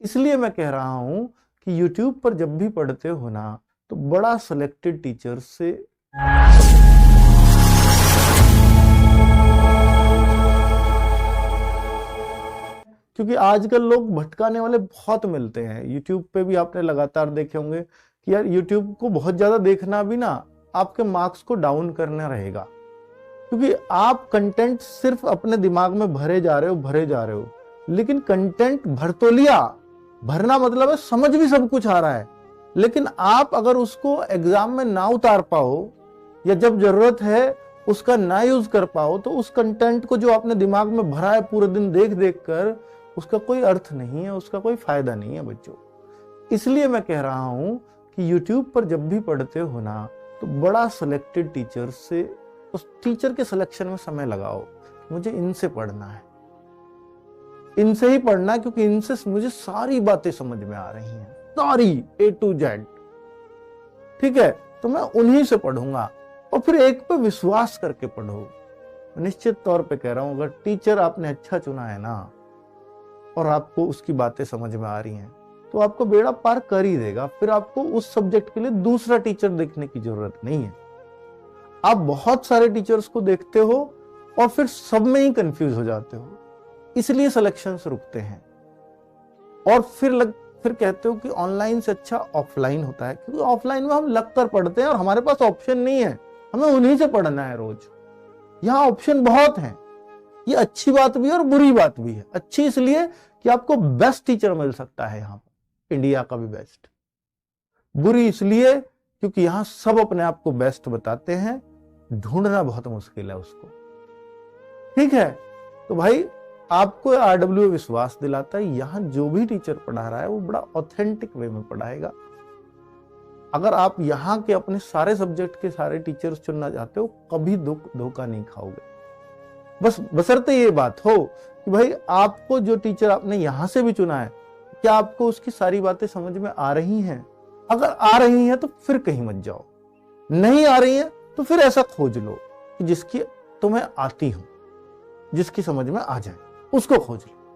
इसलिए मैं कह रहा हूं कि YouTube पर जब भी पढ़ते हो ना, तो बड़ा सिलेक्टेड टीचर से क्योंकि आजकल लोग भटकाने वाले बहुत मिलते हैं। YouTube पे भी आपने लगातार देखे होंगे कि यार YouTube को बहुत ज्यादा देखना भी ना आपके मार्क्स को डाउन करना रहेगा, क्योंकि आप कंटेंट सिर्फ अपने दिमाग में भरे जा रहे हो, लेकिन कंटेंट भर तो लिया। भरना मतलब है समझ भी सब कुछ आ रहा है, लेकिन आप अगर उसको एग्जाम में ना उतार पाओ या जब जरूरत है उसका ना यूज कर पाओ, तो उस कंटेंट को जो आपने दिमाग में भरा है पूरे दिन देख देख कर, उसका कोई अर्थ नहीं है, उसका कोई फायदा नहीं है बच्चों। इसलिए मैं कह रहा हूं कि YouTube पर जब भी पढ़ते हो ना, तो बड़ा सिलेक्टेड टीचर से उस टीचर के सिलेक्शन में समय लगाओ। मुझे इनसे पढ़ना है, इनसे ही पढ़ना है, क्योंकि इनसे मुझे सारी बातें समझ में आ रही हैं, सारी A to Z। ठीक है, तो मैं उन्हीं से पढ़ूंगा और फिर एक पे विश्वास करके पढ़ो। निश्चित तौर पे कह रहा हूं, अगर टीचर आपने अच्छा चुना है ना और आपको उसकी बातें समझ में आ रही हैं, तो आपको बेड़ा पार कर ही देगा। फिर आपको उस सब्जेक्ट के लिए दूसरा टीचर देखने की जरूरत नहीं है। आप बहुत सारे टीचर्स को देखते हो और फिर सब में ही कंफ्यूज हो जाते हो, इसलिए सिलेक्शंस रुकते हैं। और फिर कहते हो कि ऑनलाइन से अच्छा ऑफलाइन होता है, क्योंकि ऑफलाइन में हम लग कर पढ़ते हैं और हमारे पास ऑप्शन नहीं है, हमें उन्हीं से पढ़ना है रोज। यहाँ ऑप्शन बहुत हैं, ये अच्छी बात भी है और बुरी बात भी है। अच्छी इसलिए कि आपको बेस्ट टीचर मिल सकता है यहाँ पर, इंडिया का भी बेस्ट। बुरी इसलिए क्योंकि यहाँ सब अपने आप को बेस्ट बताते हैं, ढूंढना बहुत मुश्किल है उसको। ठीक है, तो भाई आपको RWA विश्वास दिलाता है, यहाँ जो भी टीचर पढ़ा रहा है वो बड़ा ऑथेंटिक वे में पढ़ाएगा। अगर आप यहाँ के अपने सारे सब्जेक्ट के सारे टीचर्स चुनना चाहते हो, कभी धोखा नहीं खाओगे। बस बशर्ते ये बात हो कि भाई आपको जो टीचर आपने यहां से भी चुना है, क्या आपको उसकी सारी बातें समझ में आ रही हैं? अगर आ रही हैं तो फिर कहीं मत जाओ, नहीं आ रही हैं तो फिर ऐसा खोज लो कि जिसकी तुम्हें आती हो, जिसकी समझ में आ जाए, उसको खोज लो।